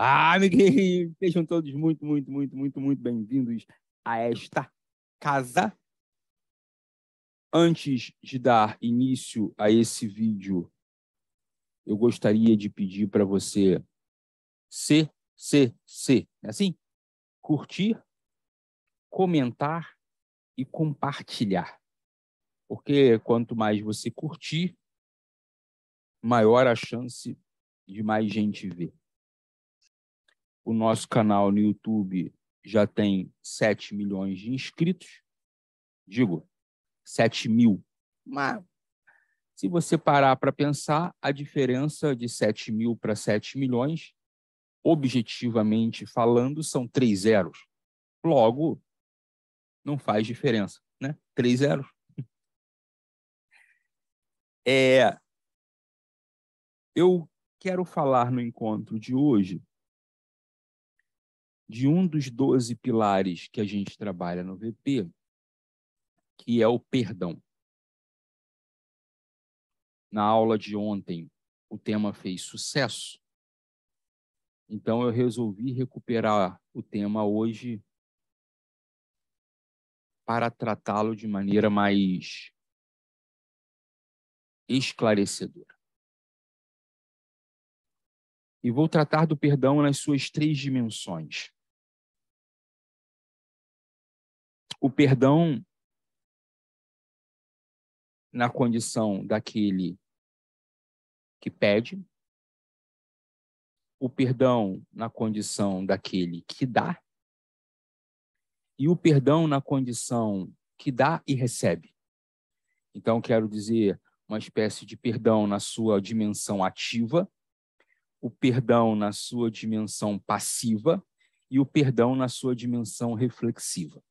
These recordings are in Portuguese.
Amiguinhos, sejam todos muito bem-vindos a esta casa. Antes de dar início a esse vídeo, eu gostaria de pedir para você assim, curtir, comentar e compartilhar. Porque quanto mais você curtir, maior a chance de mais gente ver. O nosso canal no YouTube já tem 7 milhões de inscritos. Digo, 7 mil. Mas, se você parar para pensar, a diferença de 7 mil para 7 milhões, objetivamente falando, são 3 zeros. Logo, não faz diferença, né? 3 zeros. Eu quero falar no encontro de hoje de um dos 12 pilares que a gente trabalha no VP, que é o perdão. Na aula de ontem, o tema fez sucesso, então eu resolvi recuperar o tema hoje para tratá-lo de maneira mais esclarecedora. E vou tratar do perdão nas suas 3 dimensões. O perdão na condição daquele que pede, o perdão na condição daquele que dá, e o perdão na condição que dá e recebe. Então, quero dizer, uma espécie de perdão na sua dimensão ativa, o perdão na sua dimensão passiva e o perdão na sua dimensão reflexiva.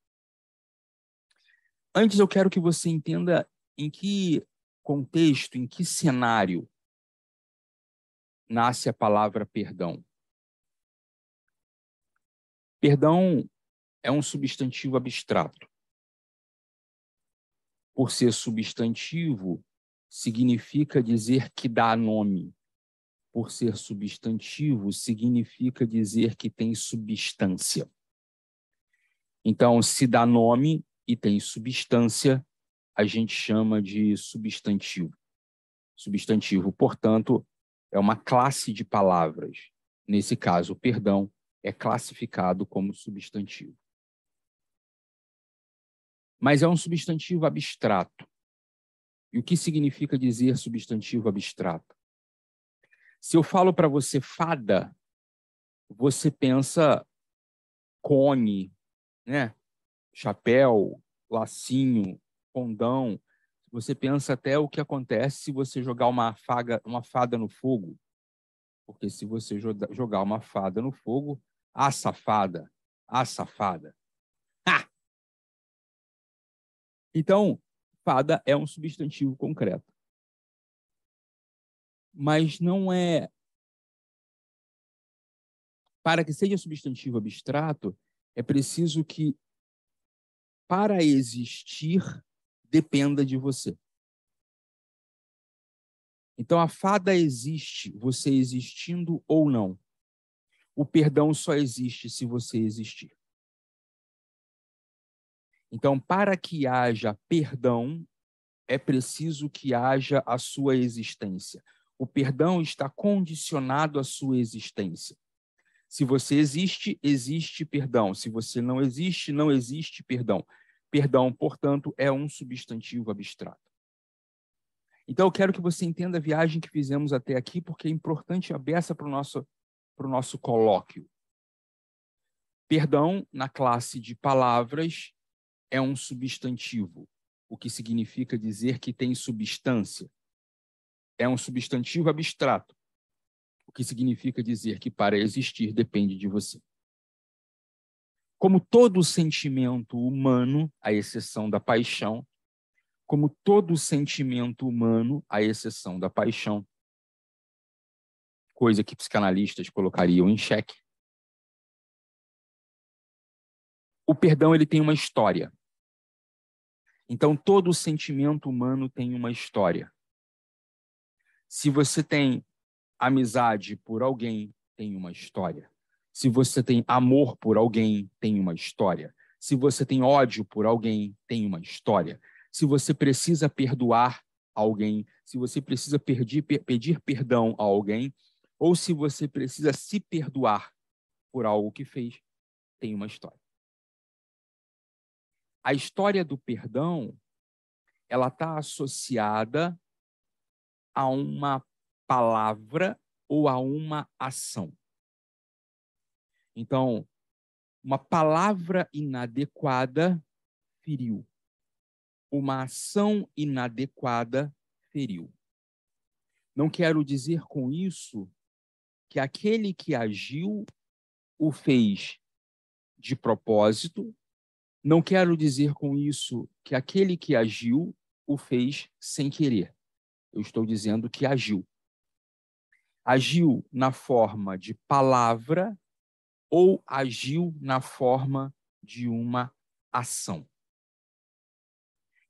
Antes, eu quero que você entenda em que contexto, em que cenário nasce a palavra perdão. Perdão é um substantivo abstrato. Por ser substantivo, significa dizer que dá nome. Por ser substantivo, significa dizer que tem substância. Então, se dá nome e tem substância, a gente chama de substantivo. Substantivo, portanto, é uma classe de palavras. Nesse caso, o perdão é classificado como substantivo. Mas é um substantivo abstrato. E o que significa dizer substantivo abstrato? Se eu falo para você fada, você pensa cone, né? Chapéu, lacinho, condão. Você pensa até o que acontece se você jogar uma fada no fogo. Porque se você jogar uma fada no fogo, a safada, a safada. Ah! Então, fada é um substantivo concreto. Mas não é... Para que seja substantivo abstrato, é preciso que, para existir, dependa de você. Então, a fada existe, você existindo ou não. O perdão só existe se você existir. Então, para que haja perdão, é preciso que haja a sua existência. O perdão está condicionado à sua existência. Se você existe, existe perdão. Se você não existe, não existe perdão. Perdão, portanto, é um substantivo abstrato. Então, eu quero que você entenda a viagem que fizemos até aqui, porque é importante a beça para o nosso colóquio. Perdão, na classe de palavras, é um substantivo, o que significa dizer que tem substância. É um substantivo abstrato, o que significa dizer que para existir depende de você. Como todo sentimento humano, à exceção da paixão, como todo sentimento humano, à exceção da paixão, coisa que psicanalistas colocariam em xeque, o perdão ele tem uma história. Então, todo sentimento humano tem uma história. Se você tem amizade por alguém, tem uma história. Se você tem amor por alguém, tem uma história. Se você tem ódio por alguém, tem uma história. Se você precisa perdoar alguém, se você precisa pedir perdão a alguém, ou se você precisa se perdoar por algo que fez, tem uma história. A história do perdão, ela está associada a uma palavra ou a uma ação. Então, uma palavra inadequada feriu. Uma ação inadequada feriu. Não quero dizer com isso que aquele que agiu o fez de propósito. Não quero dizer com isso que aquele que agiu o fez sem querer. Eu estou dizendo que agiu. Agiu na forma de palavra ou agiu na forma de uma ação.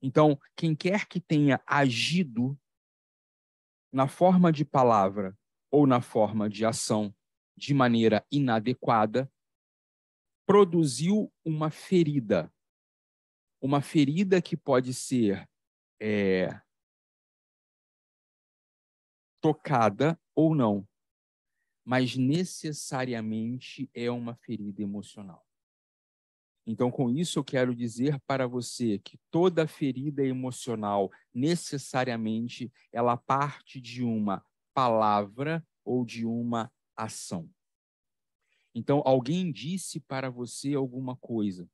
Então, quem quer que tenha agido na forma de palavra ou na forma de ação de maneira inadequada, produziu uma ferida. Uma ferida que pode ser tocada ou não, mas necessariamente é uma ferida emocional. Então, com isso, eu quero dizer para você que toda ferida emocional, necessariamente, ela parte de uma palavra ou de uma ação. Então, alguém disse para você alguma coisa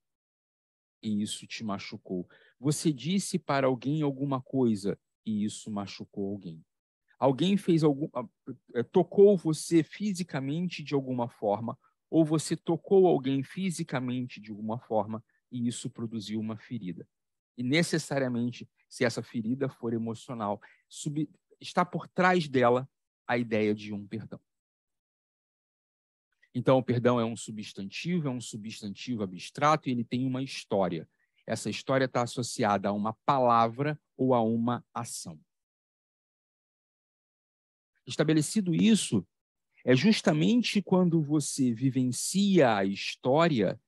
e isso te machucou. Você disse para alguém alguma coisa e isso machucou alguém. Alguém tocou você fisicamente de alguma forma, ou você tocou alguém fisicamente de alguma forma e isso produziu uma ferida. E necessariamente, se essa ferida for emocional, está por trás dela a ideia de um perdão. Então, o perdão é um substantivo abstrato e ele tem uma história. Essa história está associada a uma palavra ou a uma ação. Estabelecido isso, é justamente quando você vivencia a história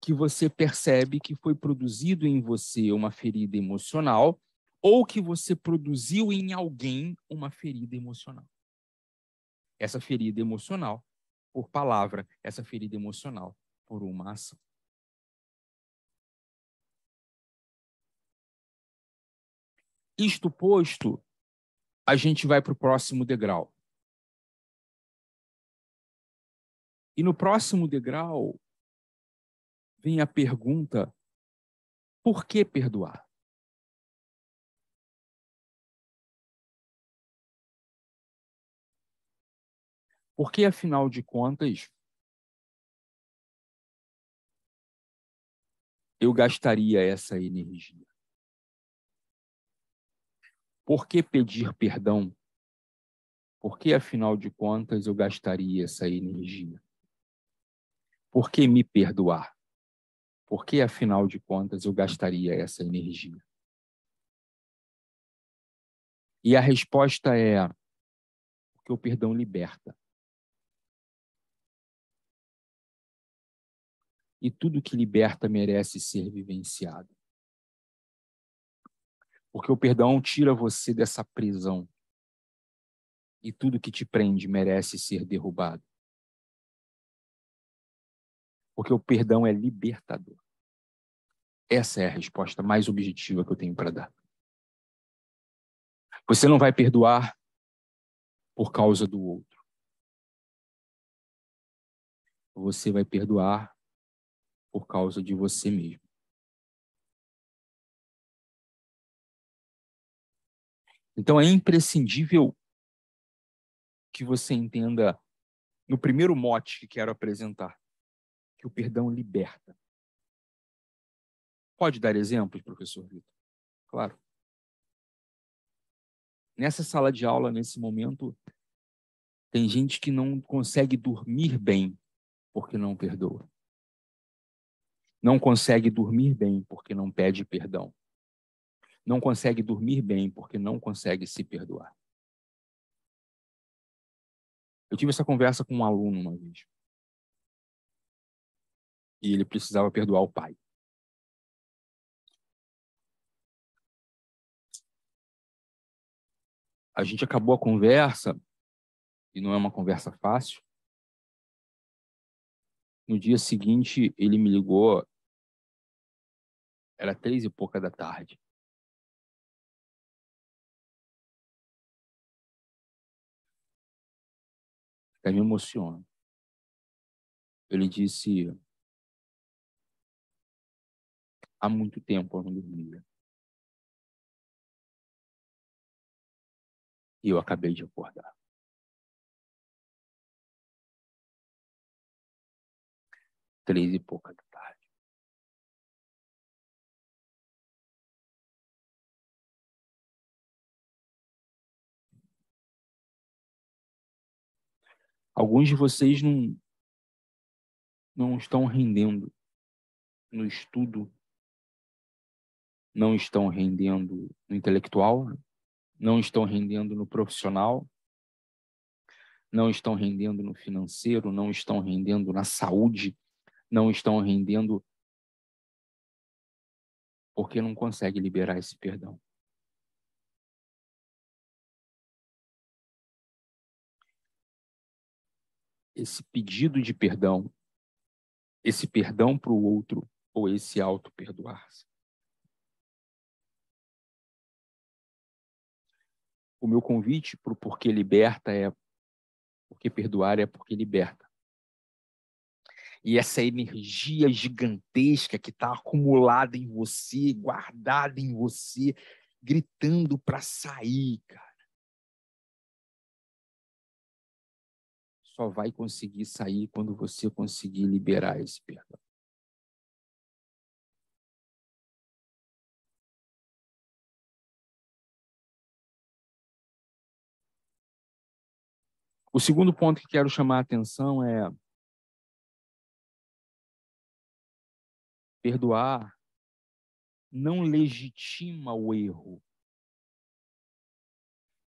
que você percebe que foi produzido em você uma ferida emocional ou que você produziu em alguém uma ferida emocional. Essa ferida emocional por palavra, essa ferida emocional por uma ação. Isto posto, a gente vai para o próximo degrau. E no próximo degrau vem a pergunta: por que perdoar? Porque, afinal de contas, eu gastaria essa energia? Por que pedir perdão? Por que, afinal de contas, eu gastaria essa energia? Por que me perdoar? Por que, afinal de contas, eu gastaria essa energia? E a resposta é: porque o perdão liberta. E tudo que liberta merece ser vivenciado. Porque o perdão tira você dessa prisão. E tudo que te prende merece ser derrubado. Porque o perdão é libertador. Essa é a resposta mais objetiva que eu tenho para dar. Você não vai perdoar por causa do outro. Você vai perdoar por causa de você mesmo. Então é imprescindível que você entenda, no primeiro mote que quero apresentar, que o perdão liberta. Pode dar exemplos, professor Vitor? Claro. Nessa sala de aula, nesse momento, tem gente que não consegue dormir bem porque não perdoa. Não consegue dormir bem porque não pede perdão. Não consegue dormir bem porque não consegue se perdoar. Eu tive essa conversa com um aluno uma vez. E ele precisava perdoar o pai. A gente acabou a conversa, e não é uma conversa fácil. No dia seguinte, ele me ligou, era 3h pouca da tarde. Até me emociona. Ele disse, há muito tempo eu não dormia. E eu acabei de acordar. 3h pouca da tarde. Alguns de vocês não estão rendendo no estudo, não estão rendendo no intelectual, não estão rendendo no profissional, não estão rendendo no financeiro, não estão rendendo na saúde, não estão rendendo porque não consegue liberar esse perdão. Esse pedido de perdão, esse perdão para o outro, ou esse auto-perdoar-se. O meu convite para o Porque Liberta é porque perdoar é porque liberta. E essa energia gigantesca que está acumulada em você, guardada em você, gritando para sair, cara. Só vai conseguir sair quando você conseguir liberar esse perdão. O segundo ponto que quero chamar a atenção é perdoar não legitima o erro.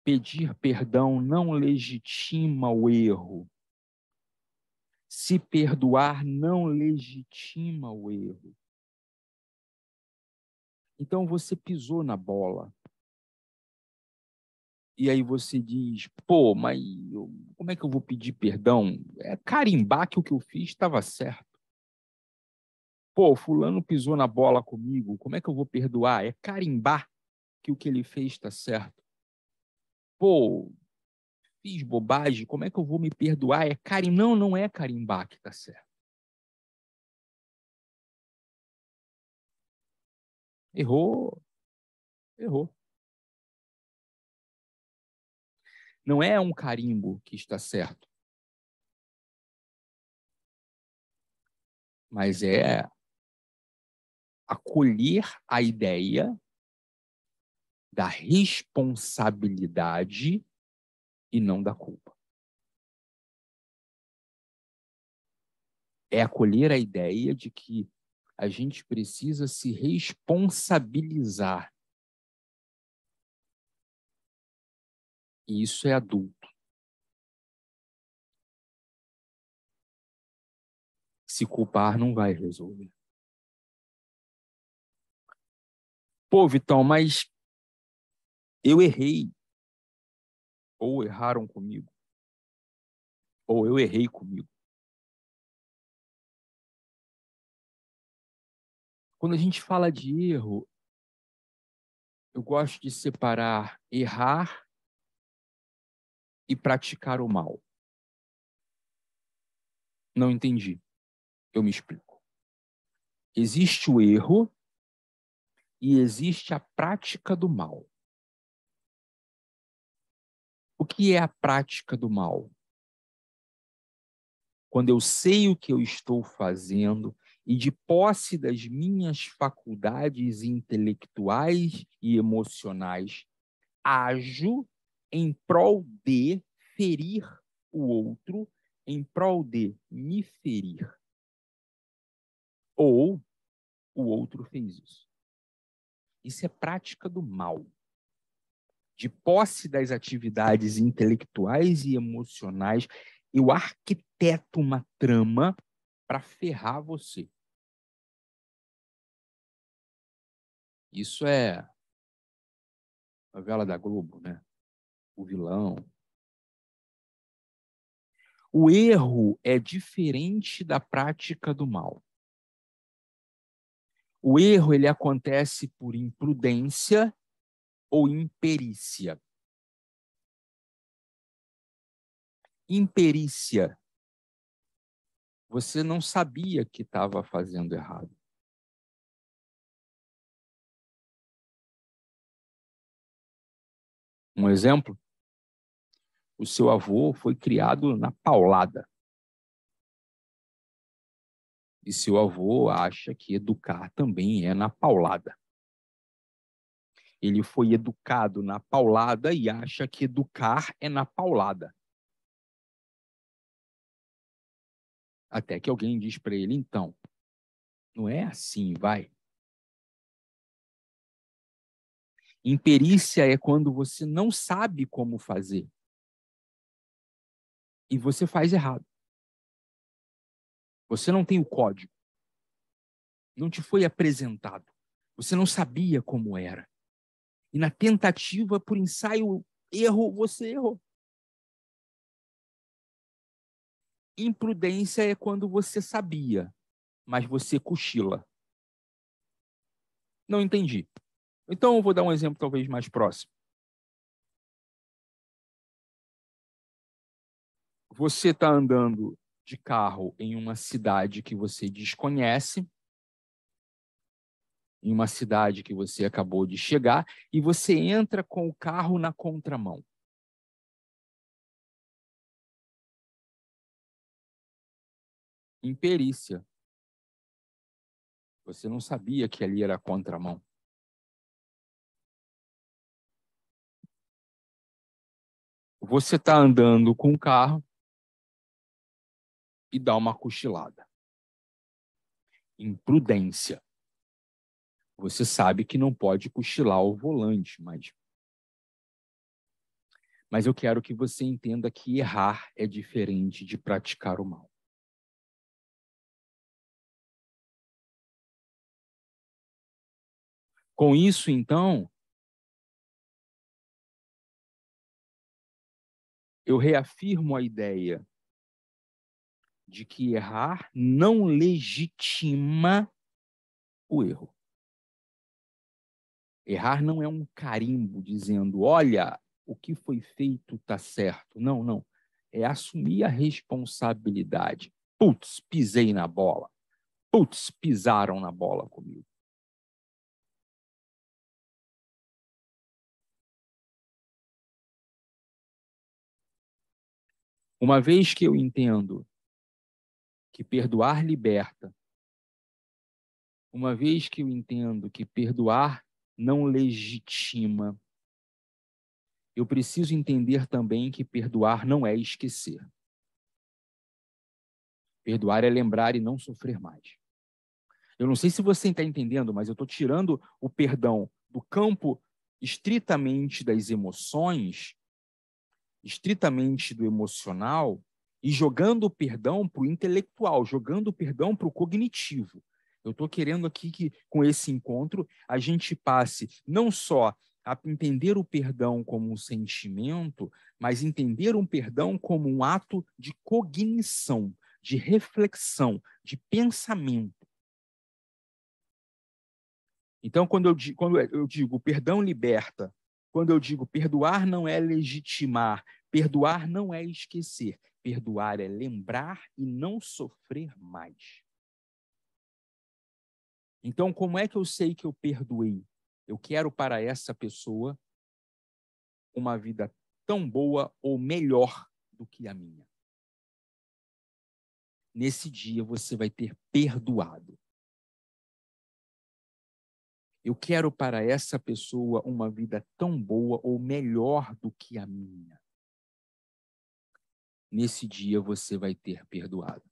Pedir perdão não legitima o erro. Se perdoar não legitima o erro. Então você pisou na bola. E aí você diz, pô, mas como é que eu vou pedir perdão? É carimbar que o que eu fiz estava certo. Pô, fulano pisou na bola comigo, como é que eu vou perdoar? É carimbar que o que ele fez está certo. Pô, fiz bobagem, como é que eu vou me perdoar? É carimbar. Não, não é carimbar que está certo. Errou, errou. Não é um carimbo que está certo, mas é acolher a ideia da responsabilidade e não da culpa. É acolher a ideia de que a gente precisa se responsabilizar. E isso é adulto. Se culpar não vai resolver. Pô, Vitão, mas eu errei. Ou erraram comigo. Ou eu errei comigo. Quando a gente fala de erro, eu gosto de separar errar e praticar o mal. Não entendi. Eu me explico. Existe o erro e existe a prática do mal. O que é a prática do mal? Quando eu sei o que eu estou fazendo e, de posse das minhas faculdades intelectuais e emocionais, ajo em prol de ferir o outro, em prol de me ferir. Ou o outro fez isso. Isso é prática do mal. De posse das atividades intelectuais e emocionais, eu arquiteto uma trama para ferrar você. Isso é novela da Globo, né? O vilão. O erro é diferente da prática do mal. O erro ele acontece por imprudência ou imperícia. Imperícia. Você não sabia que estava fazendo errado. Um exemplo? O seu avô foi criado na paulada. E seu avô acha que educar também é na paulada. Ele foi educado na paulada e acha que educar é na paulada. Até que alguém diz para ele, então, não é assim, vai. Imperícia é quando você não sabe como fazer. E você faz errado. Você não tem o código. Não te foi apresentado. Você não sabia como era. E na tentativa, por ensaio, erro, você errou. Imprudência é quando você sabia, mas você cochila. Não entendi. Então, eu vou dar um exemplo talvez mais próximo. Você está andando de carro em uma cidade que você desconhece, em uma cidade que você acabou de chegar, e você entra com o carro na contramão. Imperícia. Você não sabia que ali era a contramão. Você está andando com o carro e dá uma cochilada. Imprudência. Você sabe que não pode cochilar ao volante, mas eu quero que você entenda que errar é diferente de praticar o mal. Com isso, então, eu reafirmo a ideia de que errar não legitima o erro. Errar não é um carimbo dizendo, olha, o que foi feito está certo. Não, não. É assumir a responsabilidade. Putz, pisei na bola. Putz, pisaram na bola comigo. Uma vez que eu entendo que perdoar liberta, uma vez que eu entendo que perdoar não legitima, eu preciso entender também que perdoar não é esquecer. Perdoar é lembrar e não sofrer mais. Eu não sei se você está entendendo, mas eu estou tirando o perdão do campo estritamente das emoções, estritamente do emocional, e jogando o perdão para o intelectual, jogando o perdão para o cognitivo. Eu estou querendo aqui que, com esse encontro, a gente passe não só a entender o perdão como um sentimento, mas entender um perdão como um ato de cognição, de reflexão, de pensamento. Então, quando eu digo perdão liberta, quando eu digo perdoar não é legitimar, perdoar não é esquecer, perdoar é lembrar e não sofrer mais. Então, como é que eu sei que eu perdoei? Eu quero para essa pessoa uma vida tão boa ou melhor do que a minha. Nesse dia você vai ter perdoado. Eu quero para essa pessoa uma vida tão boa ou melhor do que a minha. Nesse dia você vai ter perdoado.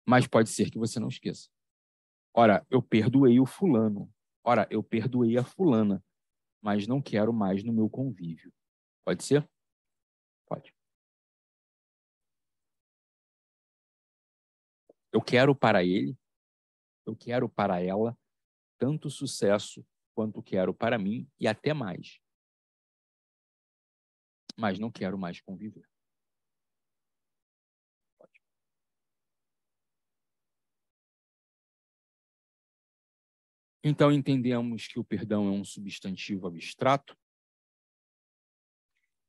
Mas pode ser que você não esqueça. Ora, eu perdoei o fulano. Ora, eu perdoei a fulana, mas não quero mais no meu convívio. Pode ser? Pode. Eu quero para ele, eu quero para ela tanto sucesso quanto quero para mim e até mais. Mas não quero mais conviver. Então, entendemos que o perdão é um substantivo abstrato,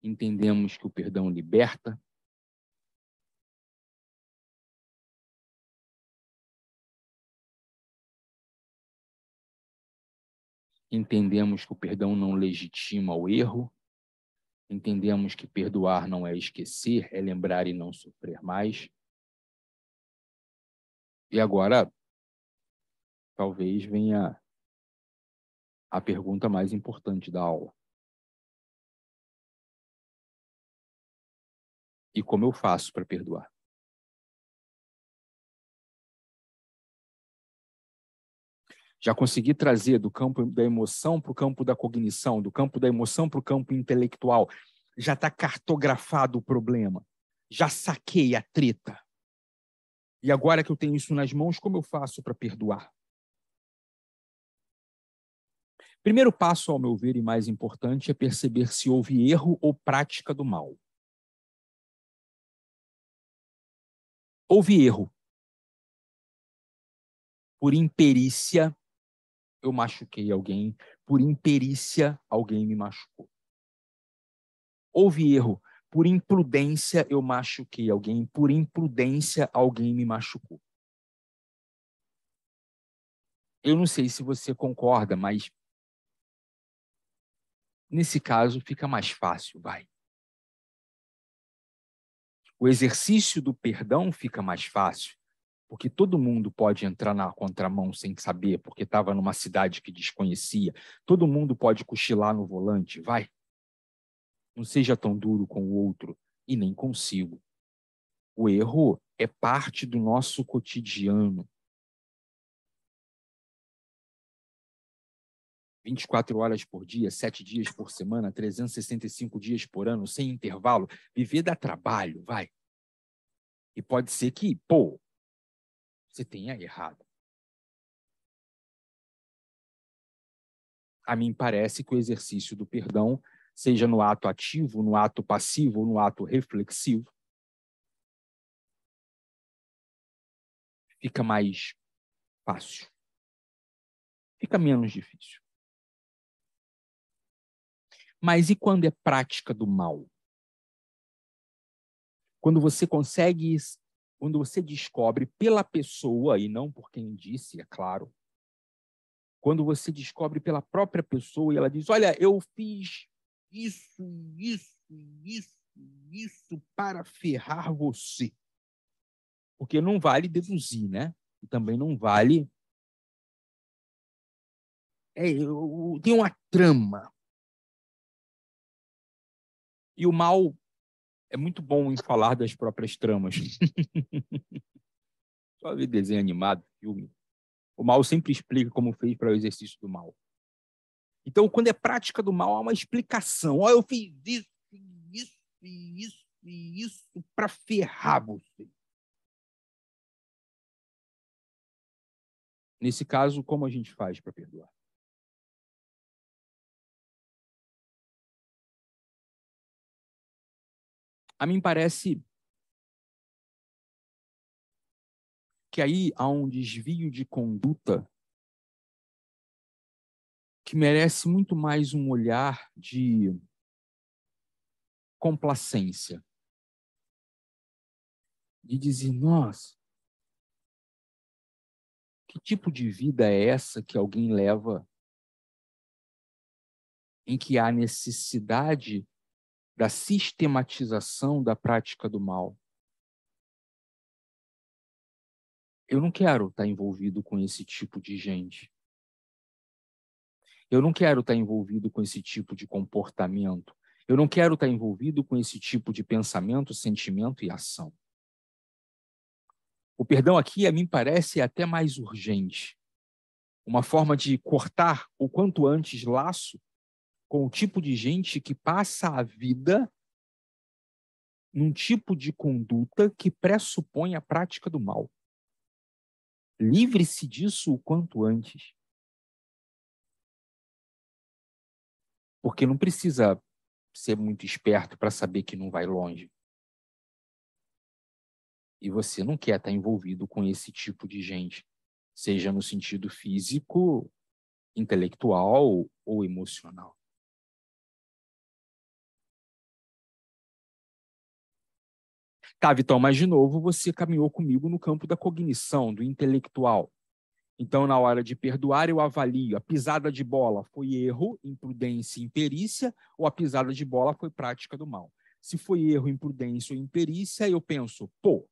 entendemos que o perdão liberta, entendemos que o perdão não legitima o erro, entendemos que perdoar não é esquecer, é lembrar e não sofrer mais. E agora, talvez venha a pergunta mais importante da aula. E como eu faço para perdoar? Já consegui trazer do campo da emoção para o campo da cognição, do campo da emoção para o campo intelectual. Já está cartografado o problema. Já saquei a treta. E agora que eu tenho isso nas mãos, como eu faço para perdoar? Primeiro passo, ao meu ver, e mais importante, é perceber se houve erro ou prática do mal. Houve erro. Por imperícia, eu machuquei alguém. Por imperícia, alguém me machucou. Houve erro. Por imprudência, eu machuquei alguém. Por imprudência, alguém me machucou. Eu não sei se você concorda, mas nesse caso fica mais fácil, vai. O exercício do perdão fica mais fácil, porque todo mundo pode entrar na contramão sem saber, porque estava numa cidade que desconhecia. Todo mundo pode cochilar no volante, vai. Não seja tão duro com o outro e nem consigo. O erro é parte do nosso cotidiano. 24 horas por dia, 7 dias por semana, 365 dias por ano, sem intervalo. Viver dá trabalho, vai. E pode ser que, você tenha errado. A mim parece que o exercício do perdão, seja no ato ativo, no ato passivo ou no ato reflexivo, fica mais fácil. Fica menos difícil. Mas e quando é prática do mal? Quando você consegue, quando você descobre pela pessoa, e não por quem disse, é claro, quando você descobre pela própria pessoa e ela diz, olha, eu fiz isso, isso, isso, isso para ferrar você. Porque não vale deduzir, né? E também não vale... tem uma trama. E o mal é muito bom em falar das próprias tramas. Só ver desenho animado, filme. O mal sempre explica como fez para o exercício do mal. Então, quando é prática do mal, há uma explicação. Ó, eu fiz isso, isso, isso, isso para ferrar você. Nesse caso, como a gente faz para perdoar? A mim parece que aí há um desvio de conduta que merece muito mais um olhar de complacência. De dizer, nossa, que tipo de vida é essa que alguém leva em que há necessidade da sistematização da prática do mal? Eu não quero estar envolvido com esse tipo de gente. Eu não quero estar envolvido com esse tipo de comportamento. Eu não quero estar envolvido com esse tipo de pensamento, sentimento e ação. O perdão aqui, a mim parece, até mais urgente. Uma forma de cortar o quanto antes laço com o tipo de gente que passa a vida num tipo de conduta que pressupõe a prática do mal. Livre-se disso o quanto antes. Porque não precisa ser muito esperto para saber que não vai longe. E você não quer estar envolvido com esse tipo de gente, seja no sentido físico, intelectual ou emocional. Tá, Vitão, mas de novo você caminhou comigo no campo da cognição, do intelectual. Então, na hora de perdoar, eu avalio. A pisada de bola foi erro, imprudência e imperícia, ou a pisada de bola foi prática do mal? Se foi erro, imprudência ou imperícia, eu penso, pô,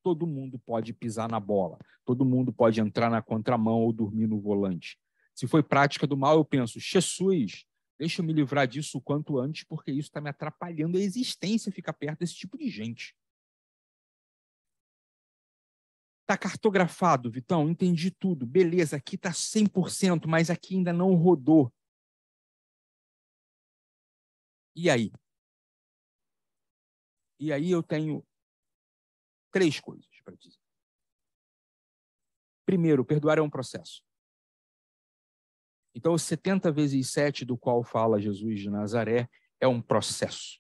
todo mundo pode pisar na bola, todo mundo pode entrar na contramão ou dormir no volante. Se foi prática do mal, eu penso, Jesus, deixa eu me livrar disso o quanto antes, porque isso está me atrapalhando a existência ficar perto desse tipo de gente. Está cartografado, Vitão, entendi tudo. Beleza, aqui está 100%, mas aqui ainda não rodou. E aí? E aí eu tenho 3 coisas para dizer. Primeiro, perdoar é um processo. Então, os 70 vezes 7 do qual fala Jesus de Nazaré é um processo.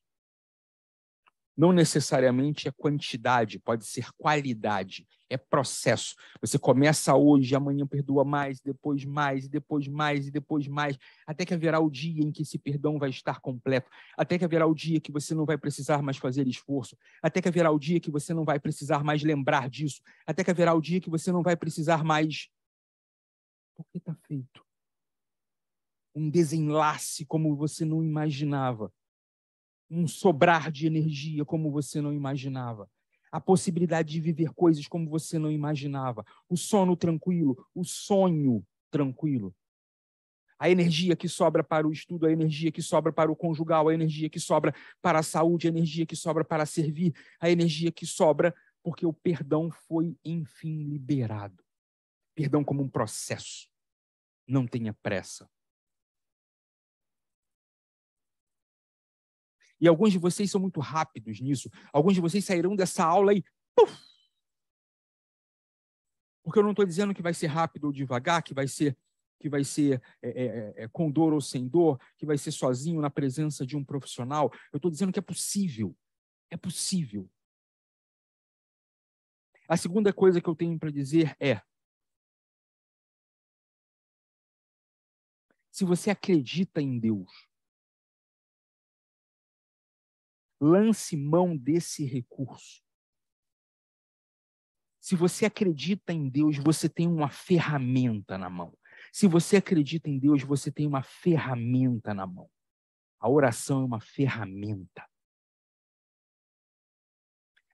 Não necessariamente é quantidade, pode ser qualidade, é processo. Você começa hoje, amanhã perdoa mais, depois mais, e depois mais, e depois mais, até que haverá o dia em que esse perdão vai estar completo, até que haverá o dia que você não vai precisar mais fazer esforço, até que haverá o dia que você não vai precisar mais lembrar disso, até que haverá o dia que você não vai precisar mais... Porque está feito. Um desenlace como você não imaginava. Um sobrar de energia como você não imaginava. A possibilidade de viver coisas como você não imaginava. O sono tranquilo, o sonho tranquilo. A energia que sobra para o estudo, a energia que sobra para o conjugal, a energia que sobra para a saúde, a energia que sobra para servir, a energia que sobra porque o perdão foi, enfim, liberado. Perdão como um processo. Não tenha pressa. E alguns de vocês são muito rápidos nisso. Alguns de vocês sairão dessa aula e... Puf! Porque eu não estou dizendo que vai ser rápido ou devagar, que vai ser com dor ou sem dor, que vai ser sozinho na presença de um profissional. Eu estou dizendo que é possível. É possível. A segunda coisa que eu tenho para dizer é: se você acredita em Deus, lance mão desse recurso. Se você acredita em Deus, você tem uma ferramenta na mão. Se você acredita em Deus, você tem uma ferramenta na mão. A oração é uma ferramenta.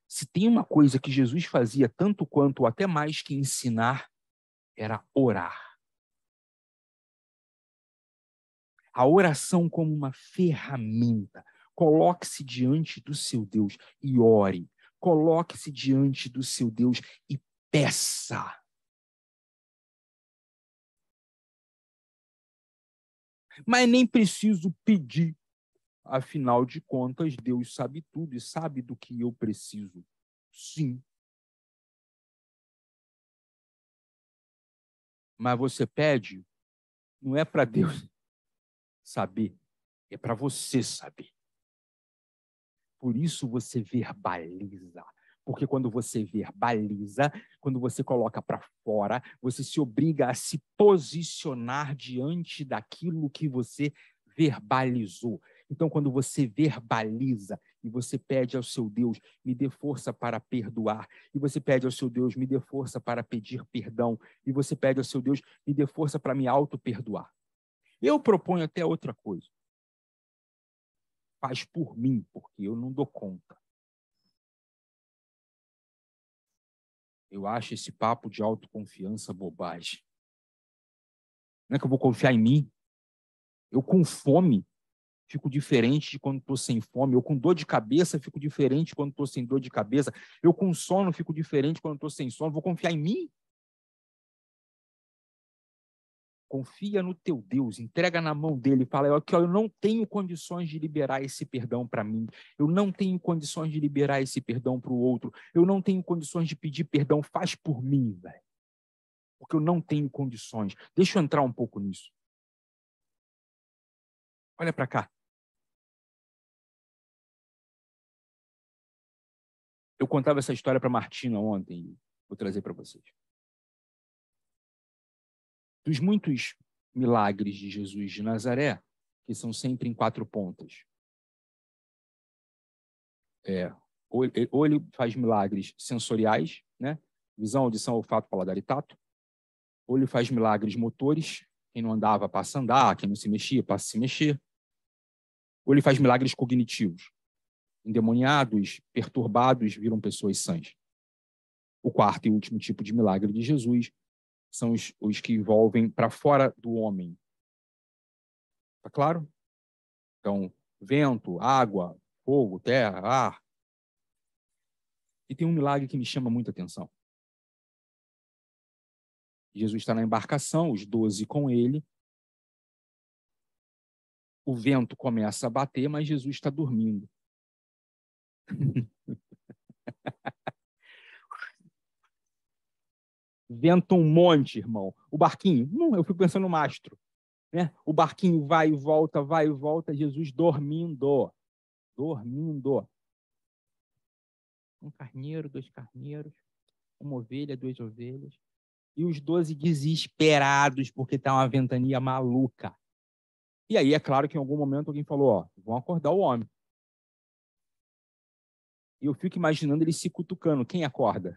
Se tem uma coisa que Jesus fazia tanto quanto ou até mais que ensinar, era orar. A oração como uma ferramenta. Coloque-se diante do seu Deus e ore. Coloque-se diante do seu Deus e peça. Mas nem preciso pedir. Afinal de contas, Deus sabe tudo e sabe do que eu preciso. Sim. Mas você pede, não é para Deus saber, é para você saber. Por isso você verbaliza. Porque quando você verbaliza, quando você coloca para fora, você se obriga a se posicionar diante daquilo que você verbalizou. Então, quando você verbaliza e você pede ao seu Deus, me dê força para perdoar, e você pede ao seu Deus, me dê força para pedir perdão, e você pede ao seu Deus, me dê força para me auto-perdoar. Eu proponho até outra coisa. Faz por mim, porque eu não dou conta. Eu acho esse papo de autoconfiança bobagem. Não é que eu vou confiar em mim. Eu com fome fico diferente de quando estou sem fome. Eu com dor de cabeça fico diferente quando estou sem dor de cabeça. Eu com sono fico diferente quando estou sem sono. Vou confiar em mim? Confia no teu Deus, entrega na mão dele, fala que eu não tenho condições de liberar esse perdão para mim, eu não tenho condições de liberar esse perdão para o outro, eu não tenho condições de pedir perdão, faz por mim, velho. porque eu não tenho condições. Deixa eu entrar um pouco nisso. Olha para cá. Eu contava essa história para a Martina ontem, vou trazer para vocês. Dos muitos milagres de Jesus de Nazaré, que são sempre em 4 pontas. Ou ele faz milagres sensoriais, né? Visão, audição, olfato, paladar e tato. Ou ele faz milagres motores, quem não andava passa a andar, quem não se mexia passa a se mexer. Ou ele faz milagres cognitivos. Endemoniados, perturbados, viram pessoas sãs. O quarto e último tipo de milagre de Jesus são os que envolvem para fora do homem. Tá claro? Então, vento, água, fogo, terra, ar. E tem um milagre que me chama muita atenção. Jesus está na embarcação, os 12 com ele. O vento começa a bater, mas Jesus está dormindo. Venta um monte, irmão. O barquinho, eu fico pensando no mastro. Né? O barquinho vai e volta, Jesus dormindo. Dormindo. Um carneiro, 2 carneiros, uma ovelha, 2 ovelhas. E os 12 desesperados, porque está uma ventania maluca. E aí, é claro que em algum momento alguém falou, ó, vão acordar o homem. E eu fico imaginando ele se cutucando. Quem acorda?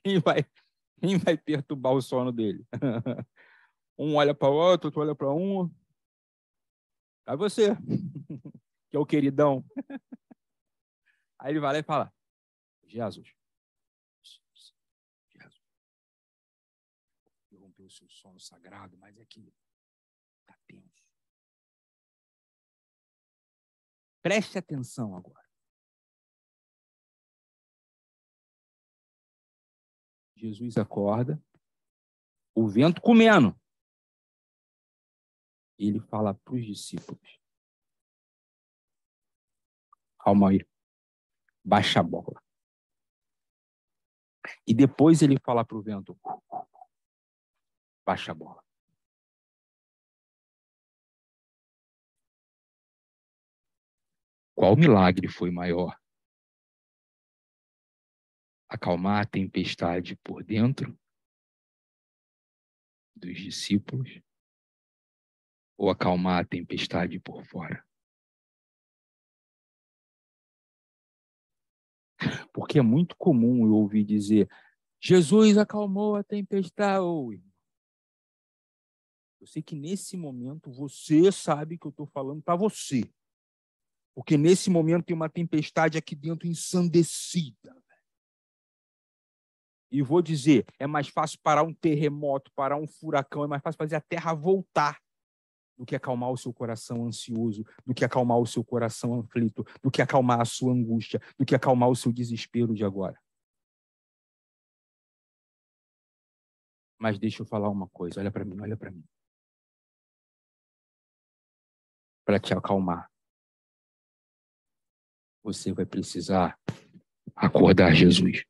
Quem vai perturbar o sono dele? Um olha para o outro olha para um. Aí você, que é o queridão. Aí ele vai lá e fala, Jesus, interrompeu o seu sono sagrado, mas é que está tenso. Preste atenção agora. Jesus acorda, o vento comendo. E ele fala para os discípulos, calma aí, baixa a bola. E depois ele fala para o vento, baixa a bola. Qual milagre foi maior? Acalmar a tempestade por dentro dos discípulos ou acalmar a tempestade por fora? Porque é muito comum eu ouvir dizer, Jesus acalmou a tempestade. Eu sei que nesse momento você sabe que eu estou falando para você. Porque nesse momento tem uma tempestade aqui dentro ensandecida. E vou dizer, é mais fácil parar um terremoto, parar um furacão, é mais fácil fazer a terra voltar do que acalmar o seu coração ansioso, do que acalmar o seu coração aflito, do que acalmar a sua angústia, do que acalmar o seu desespero de agora. Mas deixa eu falar uma coisa, olha para mim, olha para mim. Para te acalmar, você vai precisar acordar Jesus.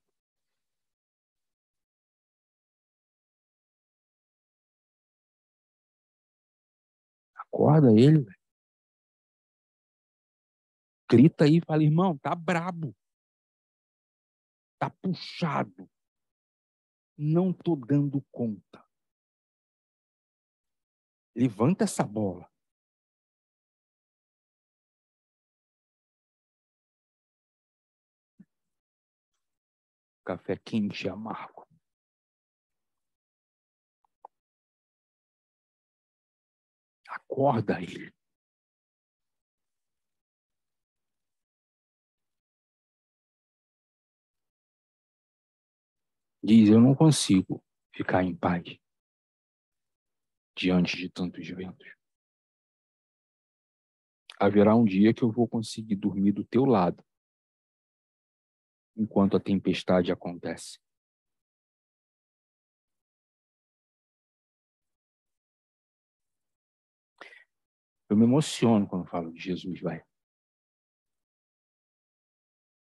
Acorda ele, velho. Grita aí e fala, irmão, tá brabo. Tá puxado. Não tô dando conta. Levanta essa bola. Café quente e amargo. Acorda ele. Diz, eu não consigo ficar em paz diante de tantos ventos. Haverá um dia que eu vou conseguir dormir do teu lado enquanto a tempestade acontece. Eu me emociono quando falo de Jesus, vai.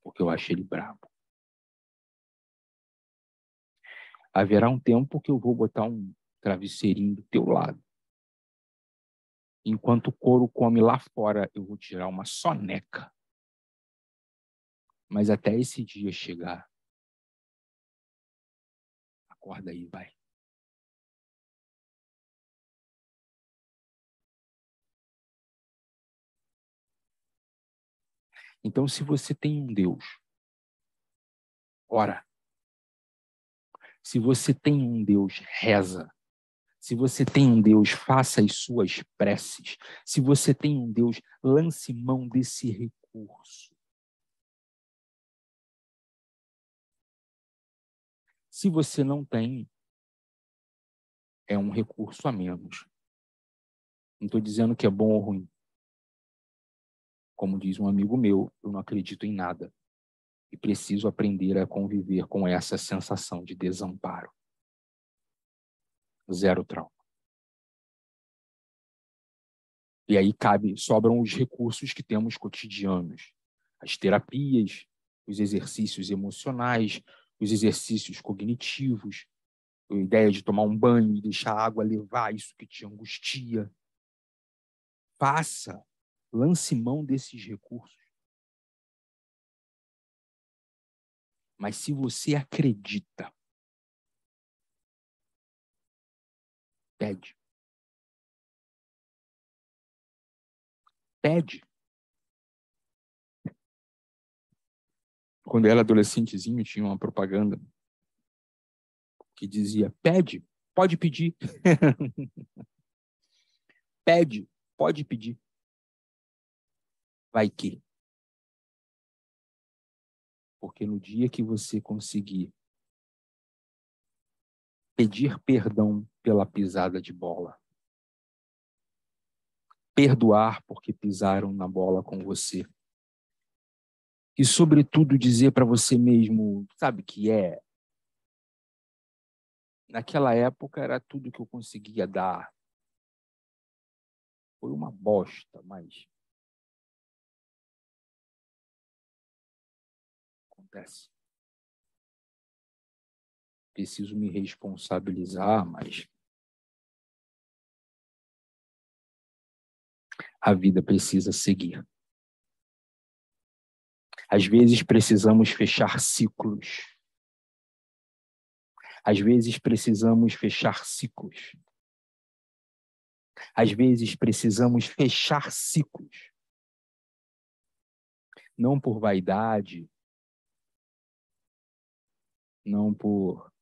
Porque eu acho ele brabo. Haverá um tempo que eu vou botar um travesseirinho do teu lado. Enquanto o couro come lá fora, eu vou tirar uma soneca. Mas até esse dia chegar, acorda aí, vai. Então, se você tem um Deus, ora. Se você tem um Deus, reza. Se você tem um Deus, faça as suas preces. Se você tem um Deus, lance mão desse recurso. Se você não tem, é um recurso a menos. Não estou dizendo que é bom ou ruim. Como diz um amigo meu, eu não acredito em nada. E preciso aprender a conviver com essa sensação de desamparo. Zero trauma. E aí sobram os recursos que temos cotidianos. As terapias, os exercícios emocionais, os exercícios cognitivos, a ideia de tomar um banho e deixar a água levar isso que te angustia. Faça, lance mão desses recursos. Mas se você acredita, pede. Pede. Quando eu era adolescentezinho, tinha uma propaganda que dizia, pede, pode pedir. Pede, pode pedir. Vai que. Porque no dia que você conseguir pedir perdão pela pisada de bola, perdoar porque pisaram na bola com você, e, sobretudo, dizer para você mesmo, sabe que naquela época era tudo que eu conseguia dar. Foi uma bosta, mas acontece. Preciso me responsabilizar, mas a vida precisa seguir. Às vezes precisamos fechar ciclos. Às vezes precisamos fechar ciclos. Às vezes precisamos fechar ciclos. Não por vaidade, não por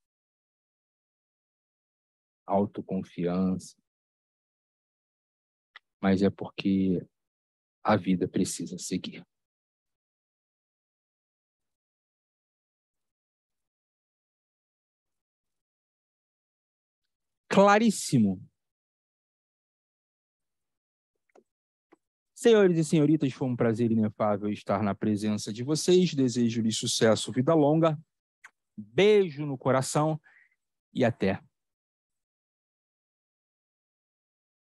autoconfiança, mas é porque a vida precisa seguir. Claríssimo. Senhores e senhoritas, foi um prazer inefável estar na presença de vocês. Desejo-lhes sucesso, vida longa, beijo no coração e até